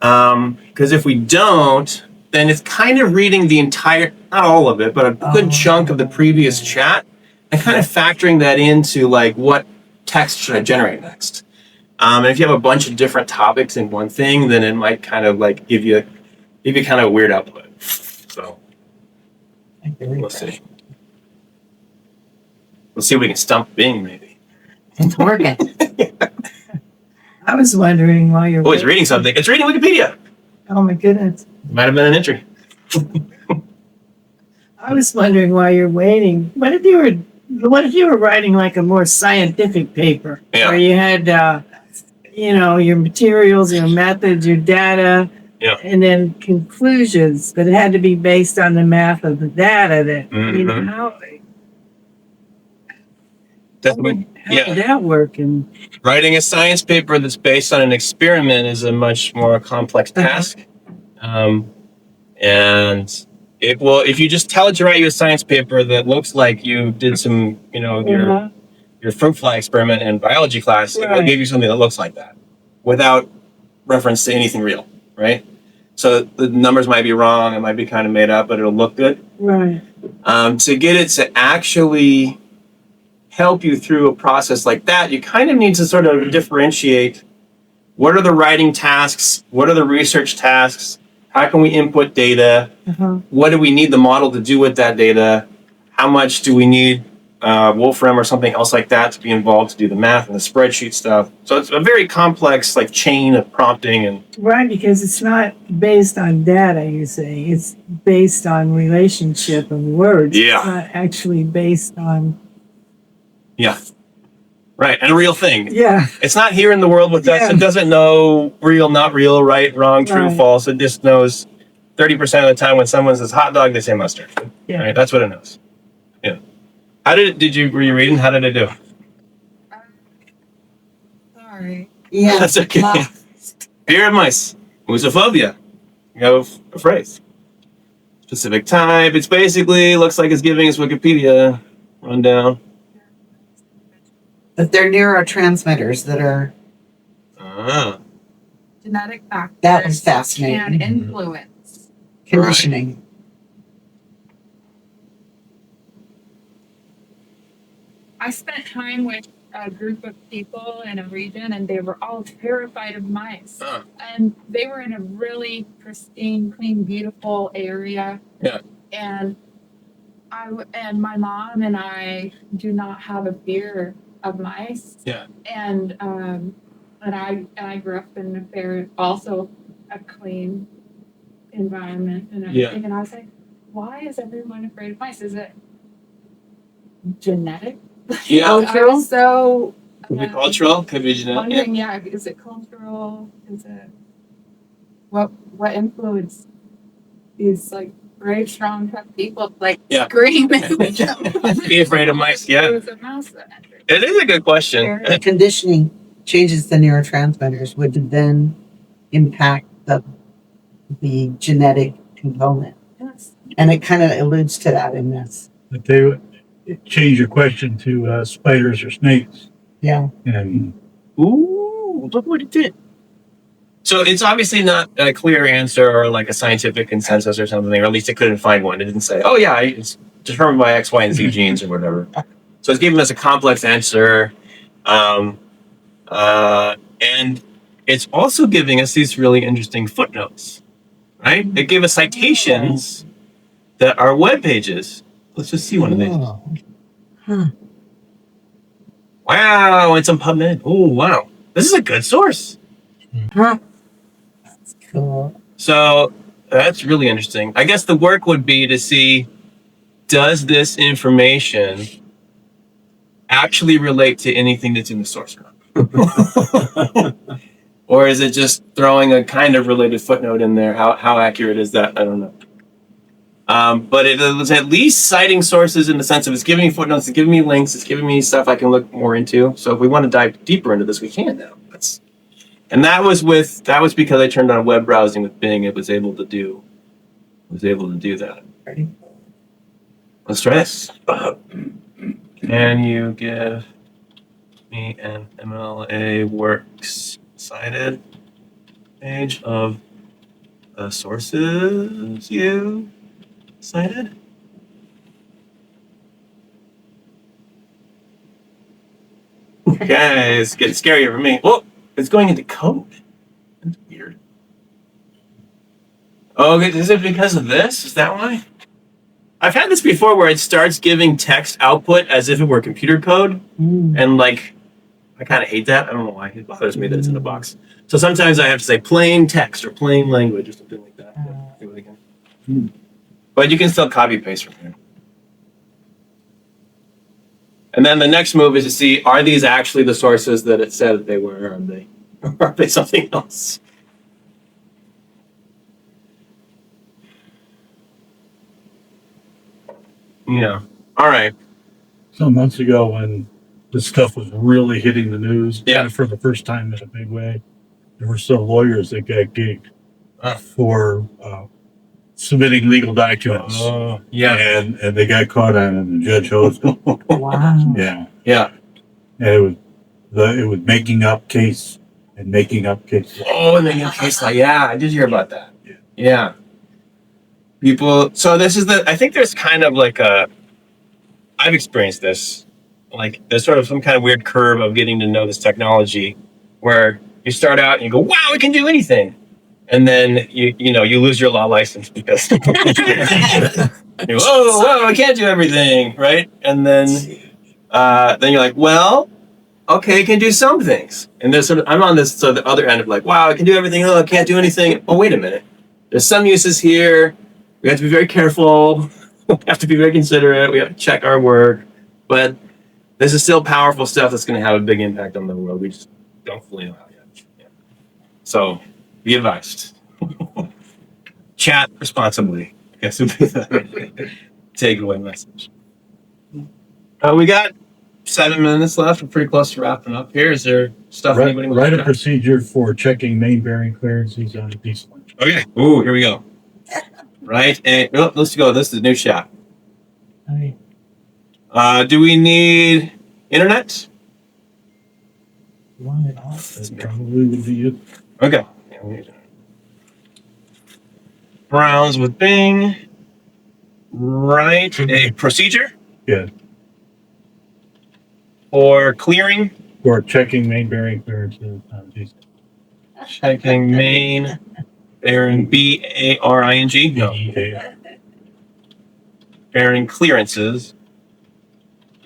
Because if we don't, then it's kind of reading the entire, not all of it, but a good chunk of the previous chat and kind of factoring that into like what text should I generate next. And if you have a bunch of different topics in one thing, then it might kind of like give you kind of a weird output. So we'll see. We'll see if we can stump Bing maybe. It's working. I was wondering while you're. Oh, it's reading something. It's reading Wikipedia. Oh my goodness. Might have been an entry. I was wondering why you're waiting. What if you were writing like a more scientific paper Yeah. where you had, your materials, your methods, your data, Yeah. and then conclusions, but it had to be based on the math of the data that, Mhm. how Definitely. did that work? And Writing a science paper that's based on an experiment is a much more complex task. And it will, if you just tell it to write you a science paper that looks like you did some, your fruit fly experiment in biology class, it will Right. give you something that looks like that without reference to anything real, right? So the numbers might be wrong, it might be kind of made up, but it'll look good. right. To get it to actually help you through a process like that, you kind of need to sort of differentiate what are the writing tasks, what are the research tasks, how can we input data, Uh-huh. what do we need the model to do with that data, how much do we need Wolfram or something else like that to be involved to do the math and the spreadsheet stuff. So it's a very complex like chain of prompting and Right, because it's not based on data, you say. It's based on relationship of words. Yeah. It's not actually based on. yeah. Right, and a real thing. Yeah. It's not here in the world with us. Yeah. It doesn't know real, not real, right, wrong, true, Right. false. It just knows 30% of the time when someone says hot dog, they say mustard. Yeah. Right, that's what it knows. Yeah. Were you reading? How did it do? Sorry. Yeah. That's okay. Fear of mice. Musophobia. You have a phrase. Specific type. It's basically looks like it's giving us Wikipedia rundown. But they're neurotransmitters that are, Ah. Genetic factors that was can fascinating. influence. Conditioning. I spent time with a group of people in a region, and they were all terrified of mice. Huh. And they were in a really pristine, clean, beautiful area. Yeah. And and my mom and I do not have a fear of mice. Yeah. And I grew up in a very also a clean environment and everything. Yeah. And I was like, why is everyone afraid of mice? Is it genetic? Yeah. I was so Could be cultural. Could be genetic. wondering, yeah, is it cultural? Is it what influenced these like brave, strong, tough people like Yeah. scream Be afraid of mice. Yeah. It was a mouse that entered. It is a good question. The conditioning changes the neurotransmitters, would then impact the genetic component. Yes. And it kind of alludes to that in this. But they would change your question to spiders or snakes. Yeah. And Ooh, look what it did. So it's obviously not a clear answer or like a scientific consensus or something, or at least it couldn't find one. It didn't say, oh yeah, it's determined by X, Y, and Z genes or whatever. So it's giving us a complex answer. And it's also giving us these really interesting footnotes, right? It gave us citations that are web pages. Let's just see one of these. Huh. Wow, it's on PubMed. Oh, wow. This is a good source. Huh. That's cool. So that's really interesting. I guess the work would be to see, does this information actually relate to anything that's in the source code? Or is it just throwing a kind of related footnote in there? How accurate is that? I don't know. But it was at least citing sources in the sense of it's giving me footnotes, it's giving me links, it's giving me stuff I can look more into. So if we want to dive deeper into this, we can now. That was because I turned on web browsing with Bing. It was able to do that. Ready? Let's try this. Can you give me an MLA works cited page of the sources you cited. Okay, it's getting scarier for me. Oh, it's going into code. That's weird. Oh, is it because of this? Is that why? I've had this before where it starts giving text output as if it were computer code. And like, I kind of hate that. I don't know why. It bothers me that it's in a box. So sometimes I have to say plain text or plain language or something like that. See what I can. But you can still copy paste from here. And then the next move is to see, are these actually the sources that it said that they were, or are they something else? Yeah. All right. Some months ago when this stuff was really hitting the news, Yeah. for the first time in a big way, there were some lawyers that got gigged for submitting legal documents. Yeah. And they got caught on it, and the judge hosed them. Wow. Yeah. Yeah. And it was making up case and making up case. Oh, and then in case like, yeah, I did hear about that. Yeah. People, so this is I think there's kind of like I've experienced this, like there's sort of some kind of weird curve of getting to know this technology where you start out and you go, wow, we can do anything. And then you lose your law license because you go, whoa, I can't do everything, right? And then you're like, well, okay, I can do some things. And there's I'm on this the other end of like, wow, I can do everything. Oh, I can't do anything. Oh, wait a minute. There's some uses here. We have to be very careful. We have to be very considerate. We have to check our work. But this is still powerful stuff that's going to have a big impact on the world. We just don't fully know how yet. Yeah. So be advised. Chat responsibly. I guess would be the takeaway message. We got 7 minutes left. We're pretty close to wrapping up here. Is there stuff anybody wants Write to a know? procedure for checking main bearing clearances on a diesel engine. Okay. Ooh, here we go. Right. And let's go. This is the new shot. Do we need internet? That probably would be it. Okay. Yeah, we need internet. Browse with Bing. Write a procedure. Yeah. For clearing. For checking main bearing clearances on a diesel. Checking main bearing BARING. No. Yeah. Bearing clearances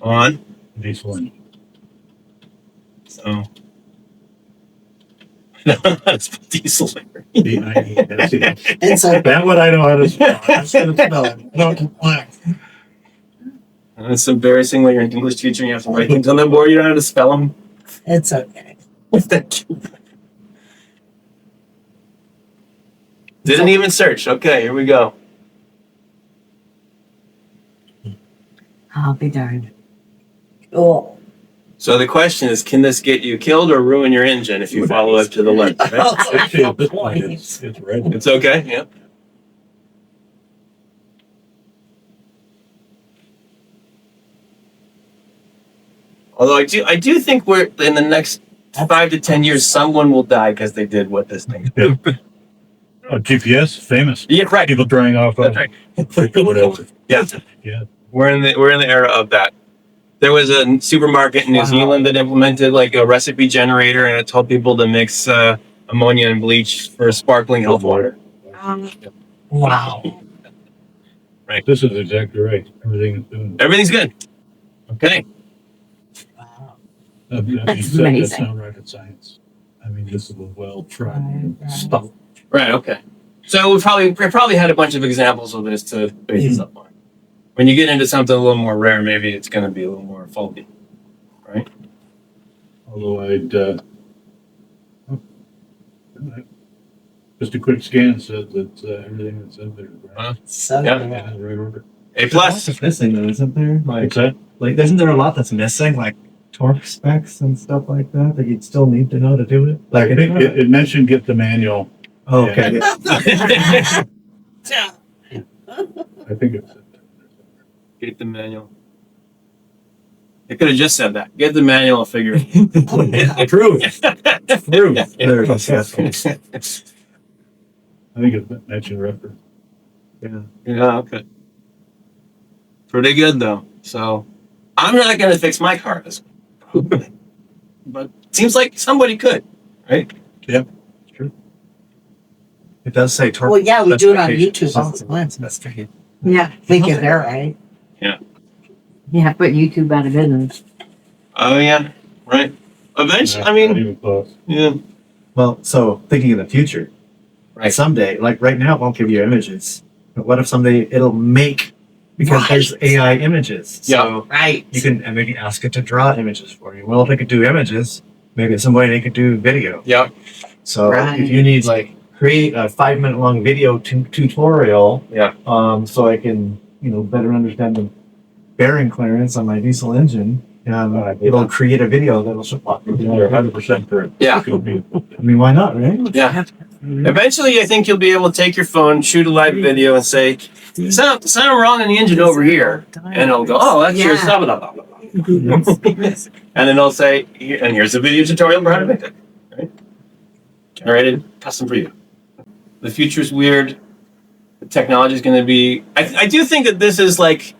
on Diesel engine. So that's diesel. D-I-E-S-E. And so That one I know how to spell. I'm just gonna spell it. No complaint. It's embarrassing when you're an English teacher and you have to write things on the board. You don't know how to spell them. it's okay. Thank you. Didn't even search. Okay, here we go. I'll be darned. Cool. So the question is, can this get you killed or ruin your engine if you follow it to the left? Right? Actually, at this point, it's red. It's okay. Yeah. Although I do think we're in the next 5 to 10 years, someone will die because they did what this thing did. Oh, GPS, famous. Yeah, right. People drying off. That's right. Whatever. Yeah. Yeah. We're in the era of that. There was a supermarket in New Zealand that implemented like a recipe generator, and it told people to mix ammonia and bleach for sparkling health water. Wow. This is exactly right. Everything is doing. Everything's good. Okay. Wow. That being That's said, amazing. that's not rocket science. I mean, this is a well-trodden stuff. Right. Okay. So we probably had a bunch of examples of this to base this up on. When you get into something a little more rare, maybe it's going to be a little more faulty, right? Although just a quick scan said that everything that's in there is right. So Yeah. cool. Yeah, right order. A plus. That's missing though, isn't there? What's that? Like, isn't there a lot that's missing, like torque specs and stuff like that, that you'd still need to know to do it? Like, I think it mentioned get the manual. oh, okay. I think it's. Get the manual. They could have just said that. Get the manual and figure it. Approved. Approved. There it is. Yes. I think it's mentioned record. Yeah, okay. Pretty good though. So I'm not gonna fix my car this week. But it seems like somebody could, right? It does say torque. Well, yeah, we do it on specifications. YouTube all the time. That's tricky. Yeah. Thinking they're right. Yeah, put YouTube out of business. Oh yeah, right. Eventually, I Not mean, even close. yeah, Well, so thinking in the future, right. someday, like right now, it won't give you images. But what if someday it'll make, because there's AI images. So Right. you can and maybe ask it to draw images for you. Well, if it could do images, maybe at some point it could do video. Yep. So Right. if you need like create a 5-minute long video tutorial, Yeah. so I can better understand the bearing clearance on my diesel engine, it'll create a video that'll show up. You're 100% correct. Yeah. Could be. I mean, why not, right? Yeah. Eventually, I think you'll be able to take your phone, shoot a live video, and say, "Something wrong in the engine over here," and it'll go, "Oh, that's your blah blah blah blah." And then it'll say, "And here's a video tutorial for how to make it." Right? Generated custom for you. The future's weird. The technology is going to be. I do think that this is like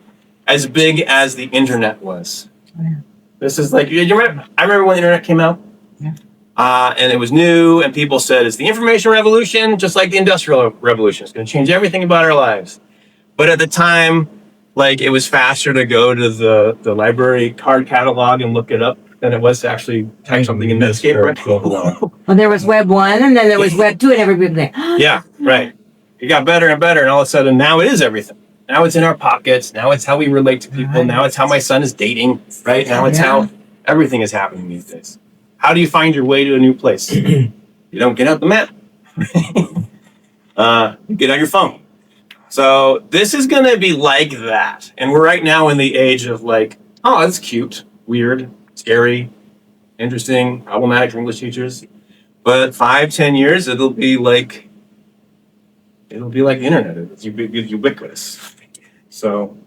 as big as the internet was. This is like I remember when the internet came out. And it was new, and people said it's the information revolution, just like the industrial revolution. It's going to change everything about our lives. But at the time, like it was faster to go to the library card catalog and look it up than it was to actually type something in Netscape. Right? Well, there was Web 1, and then there was Web 2, and everybody was like, Yeah, right. It got better and better, and all of a sudden now it is everything. Now it's in our pockets. Now it's how we relate to people. Now it's how my son is dating. Right now it's how everything is happening these days. How do you find your way to a new place? You don't get out the map. You get on your phone. So this is going to be like that. And we're right now in the age of like, oh, that's cute, weird, scary, interesting, problematic for English teachers. But 5-10 years, it'll be like the internet. It's ubiquitous. So,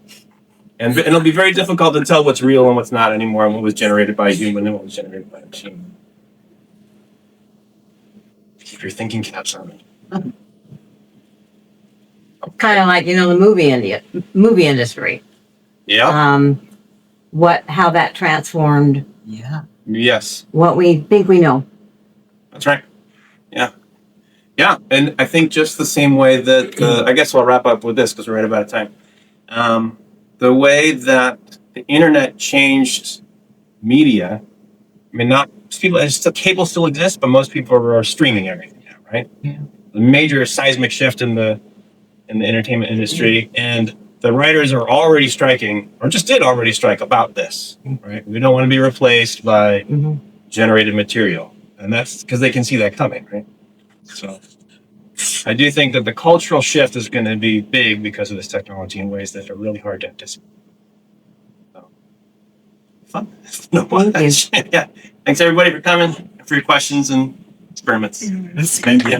and it'll be very difficult to tell what's real and what's not anymore, and what was generated by a human and what was generated by a machine. Keep your thinking caps on. kind of like, the movie industry. Yeah. How that transformed Yeah. Yes. what we think we know. That's right. Yeah. Yeah. And I think just the same way that, I guess I'll wrap up with this because we're right about time. The way that the internet changed media, I mean, not people, cable still exists, but most people are streaming everything now, right? Yeah. The major seismic shift in the entertainment industry, and the writers are already striking, or just did already strike about this, right? We don't want to be replaced by generated material, and that's because they can see that coming, right? So I do think that the cultural shift is going to be big because of this technology in ways that are really hard to anticipate. So, fun. No fun. Yeah. Thanks everybody for coming, for your questions and experiments. Thank you.